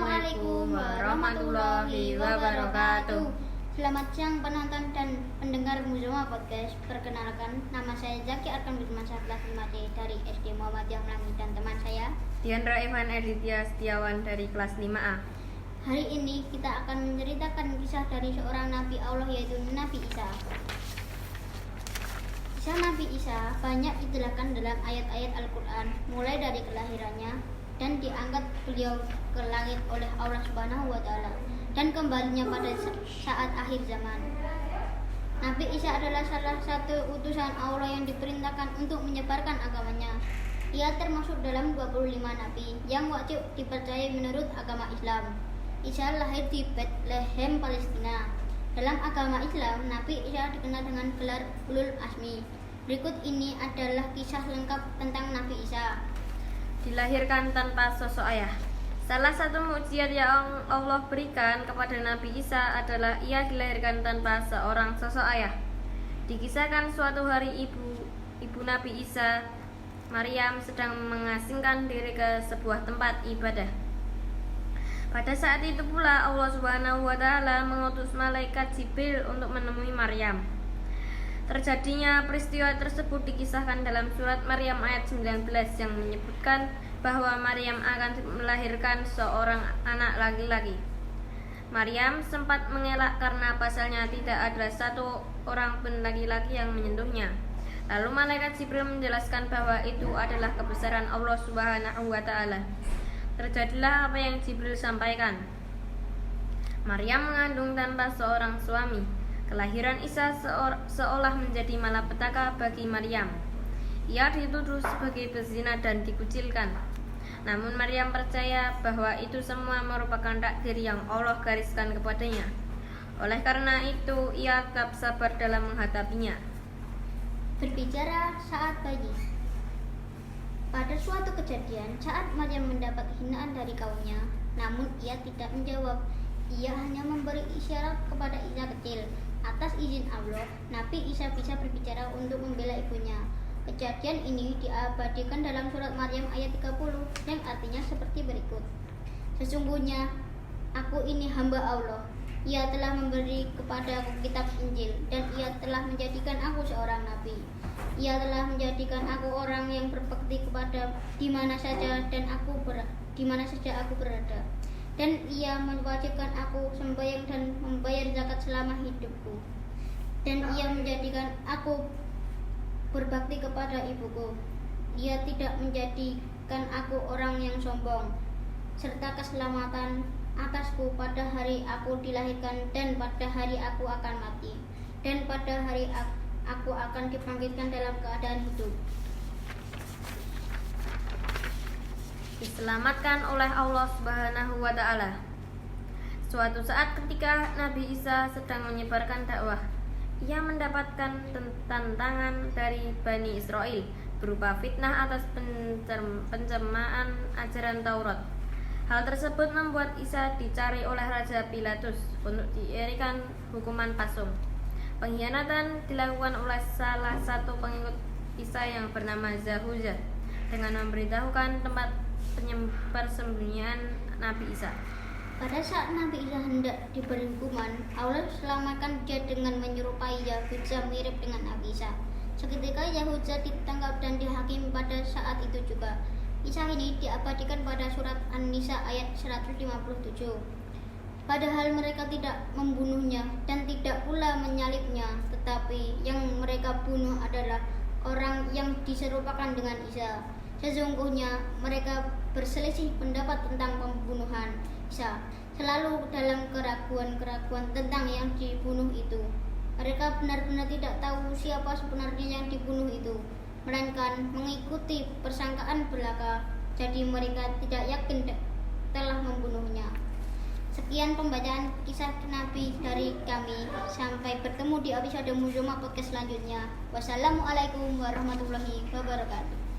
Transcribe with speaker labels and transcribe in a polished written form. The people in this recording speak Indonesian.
Speaker 1: Assalamualaikum warahmatullahi wabarakatuh. Selamat siang penonton dan pendengar Muzoma Podcast. Perkenalkan, nama saya Zaki Arkan Bismansyah kelas 5C dari SD Muhammadiyah Melangi dan teman saya
Speaker 2: Diandra Evan Editya Setiawan dari kelas 5A.
Speaker 1: Hari ini kita akan menceritakan kisah dari seorang Nabi Allah, yaitu Nabi Isa. Kisah Nabi Isa banyak dijelaskan dalam ayat-ayat Al-Quran, mulai dari kelahirannya dan diangkat beliau ke langit oleh Allah Subhanahu wa Ta'ala, dan kembalinya pada saat akhir zaman. Nabi Isa adalah salah satu utusan Allah yang diperintahkan untuk menyebarkan agamanya. Ia termasuk dalam 25 nabi yang wajib dipercayai menurut agama Islam. Isa lahir di Bethlehem, Palestina. Dalam agama Islam, Nabi Isa dikenal dengan gelar Ulul Azmi. Berikut ini adalah kisah lengkap tentang Nabi Isa.
Speaker 2: Dilahirkan tanpa sosok ayah. Salah satu mukjizat yang Allah berikan kepada Nabi Isa adalah ia dilahirkan tanpa seorang sosok ayah. Dikisahkan suatu hari ibu Nabi Isa, Maryam, sedang mengasingkan diri ke sebuah tempat ibadah. Pada saat itu pula Allah Subhanahu wa Ta'ala mengutus malaikat Jibril untuk menemui Maryam. Terjadinya peristiwa tersebut dikisahkan dalam surat Maryam ayat 19 yang menyebutkan bahwa Maryam akan melahirkan seorang anak laki-laki. Maryam sempat mengelak karena pasalnya tidak ada satu orang pun laki-laki yang menyentuhnya. Lalu malaikat Jibril menjelaskan bahwa itu adalah kebesaran Allah Subhanahu wa Ta'ala. Terjadilah apa yang Jibril sampaikan. Maryam mengandung tanpa seorang suami. Kelahiran Isa seolah menjadi malapetaka bagi Maryam. Ia dituduh sebagai pezina dan dikucilkan. Namun Maryam percaya bahwa itu semua merupakan takdir yang Allah gariskan kepadanya. Oleh karena itu, ia tetap sabar dalam menghadapinya.
Speaker 1: Berbicara saat bayi. Pada suatu kejadian, saat Maryam mendapat hinaan dari kaumnya, namun ia tidak menjawab. Ia hanya memberi isyarat kepada Isa kecil. Atas izin Allah, Nabi Isa bisa berbicara untuk membela ibunya. Kejadian ini diabadikan dalam surat Maryam ayat 30 yang artinya seperti berikut. Sesungguhnya aku ini hamba Allah. Ia telah memberi kepadaku kitab Injil, dan ia telah menjadikan aku seorang nabi. Ia telah menjadikan aku orang yang berbakti kepada di mana saja aku berada. Dan ia mewajibkan aku sembahyang dan membayar zakat selama hidupku. Dan ia menjadikan aku berbakti kepada ibuku. Ia tidak menjadikan aku orang yang sombong, serta keselamatan atasku pada hari aku dilahirkan dan pada hari aku akan mati, dan pada hari aku akan dibangkitkan dalam keadaan hidup.
Speaker 2: Diselamatkan oleh Allah Subhanahu wa Ta'ala. Suatu saat ketika Nabi Isa sedang menyebarkan dakwah, ia mendapatkan tantangan dari Bani Israel berupa fitnah atas pencemaran ajaran Taurat. Hal tersebut membuat Isa dicari oleh Raja Pilatus untuk diberikan hukuman pasung. Pengkhianatan dilakukan oleh salah satu pengikut Isa yang bernama Yahuza dengan memberitahukan tempat persembunyian Nabi Isa.
Speaker 1: Pada saat Nabi Isa hendak diberi hukuman, Allah selamatkan dia dengan menyerupai Yahuza mirip dengan Nabi Isa. Seketika Yahuza ditangkap dan dihakimi pada saat itu juga. Kisah ini diabadikan pada surat An-Nisa ayat 157. Padahal mereka tidak membunuhnya dan tidak pula menyalibnya, tetapi yang mereka bunuh adalah orang yang diserupakan dengan Isa. Sesungguhnya mereka berselisih pendapat tentang pembunuhan Isa, selalu dalam keraguan-keraguan tentang yang dibunuh itu. Mereka benar-benar tidak tahu siapa sebenarnya yang dibunuh itu, melainkan mengikuti persangkaan belaka. Jadi mereka tidak yakin telah membunuhnya. Sekian pembacaan kisah Nabi dari kami. Sampai bertemu di episode Muzoma Podcast selanjutnya. Wassalamualaikum warahmatullahi wabarakatuh.